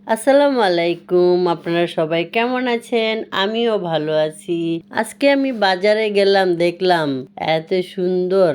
আসসালামু আলাইকুম, আপনারা সবাই কেমন আছেন? আমিও ভালো আছি। আজকে আমি বাজারে গেলাম, দেখলাম এত সুন্দর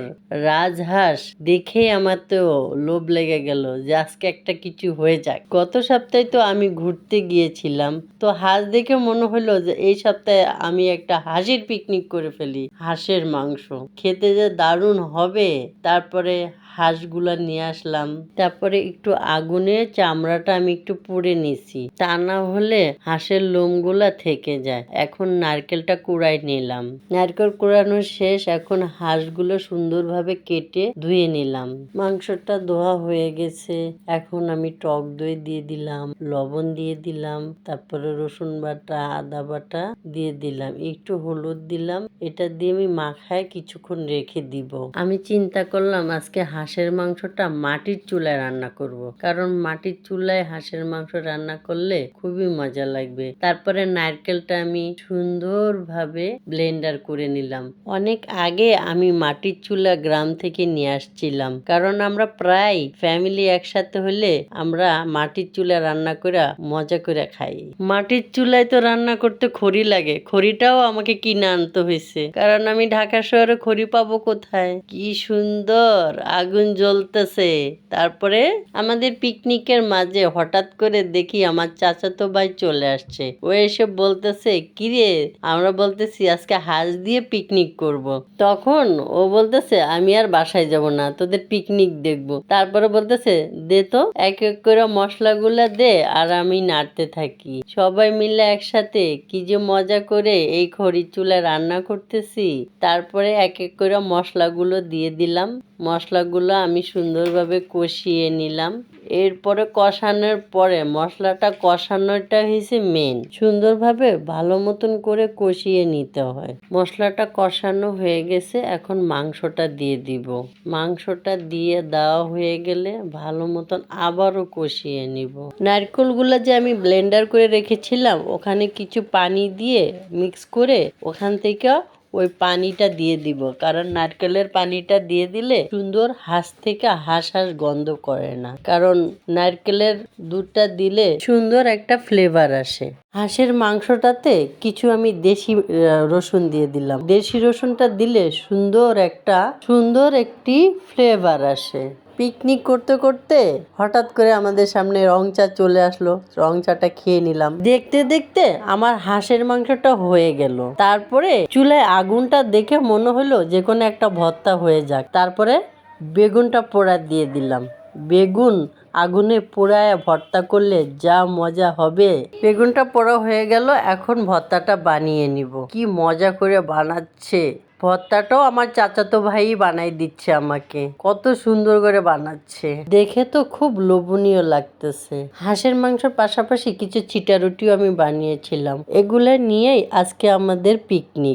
রাজহাঁস দেখে আমার তো লোভ লেগে গেল যে আজকে একটা কিছু হয়ে যাক। গত সপ্তাহে তো আমি ঘুরতে গিয়েছিলাম, তো হাঁস দেখে মনে হলো যে এই সপ্তাহে আমি একটা হাঁসের পিকনিক করে ফেলি। হাঁসের মাংস খেতে যে দারুণ হবে। তারপরে হাঁসগুলা নিয়ে আসলাম, তারপরে একটু আগুনে চামড়াটা আমি একটু পুড়ে নিছি, তা না হলে হাঁসের লোমগুলা থেকে যায়। এখন নারকেলটা কুড়াই নিলাম, নারকেল কুড়ানো শেষ। এখন হাঁসগুলো সুন্দরভাবে কেটে ধুয়ে নিলাম। মাংসটা ধোয়া হয়ে গেছে। এখন আমি টক দই দিয়ে দিলাম, লবণ দিয়ে দিলাম, তারপরে রসুন বাটা, আদা বাটা দিয়ে দিলাম, একটু হলুদ দিলাম। এটা দিয়ে আমি মাখায় কিছুক্ষণ রেখে দিব। আমি চিন্তা করলাম আজকে হাঁসের মাংসটা মাটির চুলায় রান্না করব, কারণ মাটির চুলায় হাঁসের মাংস রান্না করলে খুবই মজা লাগবে। তারপরে নারকেলটা আমি সুন্দরভাবে ব্লেন্ডার করে নিলাম। অনেক আগে আমি মাটির চুলা গ্রাম থেকে নিয়ে আসছিলাম, কারণ আমরা প্রায় ফ্যামিলি একসাথে হলে আমরা মাটির চুলা রান্না করে মজা করে খাই। মাটির চুলায় তো রান্না করতে খড়ি লাগে, খড়িটাও আমাকে কিনে আনতে হয়েছে, কারণ আমি ঢাকা শহরে খড়ি পাবো কোথায়। কি সুন্দর আগুন জ্বলতেছে। তারপরে আমাদের পিকনিকের মাঝে হঠাৎ করে দেখি আমার চাচাতো ভাই চলে আসছে। ও এসে বলতেছে, কিরে? আমরা বলতেছি আজকে হাঁস দিয়ে পিকনিক করব। তখন ও বলতেছে, আমি আর বাসায় যাব না, তোদের পিকনিক দেখব। তারপরে বলতেছে, দে তো এক এক করে মশলাগুলা দে আর আমি নাড়তে থাকি। সবাই মিলে একসাথে কি যে মজা করে এই খড়ি চুলা রান্না করতেছি। তারপরে এক এক করে মশলাগুলো দিয়ে দিলাম। মশলাগুলো আমি সুন্দরভাবে কষিয়ে নিলাম। এরপরে কষানোর পরে মশলাটা কষানোটা হয়েছে মেন। সুন্দরভাবে ভালো মতন করে কষিয়ে নিতে হয়। মশলাটা কষানো হয়ে গেছে, এখন মাংসটা দিয়ে দিব। মাংসটা দিয়ে দেওয়া হয়ে গেলে ভালো মতন আবারও কষিয়ে নিব। নারকেলগুলো যে আমি ব্লেন্ডার করে রেখেছিলাম, ওখানে কিছু পানি দিয়ে মিক্স করে ওখান থেকে ওই পানিটা দিয়ে দিব, কারণ নারকেলের পানিটা দিয়ে দিলে সুন্দর হাঁস থেকে হাঁস গন্ধ করে না, কারণ নারকেলের দুধটা দিলে সুন্দর একটা ফ্লেভার আসে। হাঁসের মাংসটাতে কিছু আমি দেশি রসুন দিয়ে দিলাম। দেশি রসুনটা দিলে সুন্দর একটি ফ্লেভার আসে। পিকনিক করতে করতে হঠাৎ করে আমাদের সামনে রং চা চলে আসলো। রং চাটা খেয়ে নিলাম। দেখতে দেখতে আমার হাঁসের মাংসটা হয়ে গেল। তারপরে চুলায় আগুনটা দেখে মনে হলো যে কোনো একটা ভর্তা হয়ে যাক। তারপরে বেগুনটা পোড়া দিয়ে দিলাম। বেগুন আগুনে পোড়ায় ভর্তা করলে যা মজা হবে। বেগুনটা পোড়া হয়ে গেল, এখন ভর্তাটা বানিয়ে নিব। কি মজা করে বানাচ্ছে। ভর্তাটাও আমার চাচাতো ভাই বানাই দিচ্ছে আমাকে। কত সুন্দর করে বানাচ্ছে, দেখে তো খুব লোভনীয় লাগতেছে। হাঁসের মাংসের পাশাপাশি কিছু চিটা রুটিও আমি বানিয়েছিলাম। এগুলা নিয়েই আজকে আমাদের পিকনিক।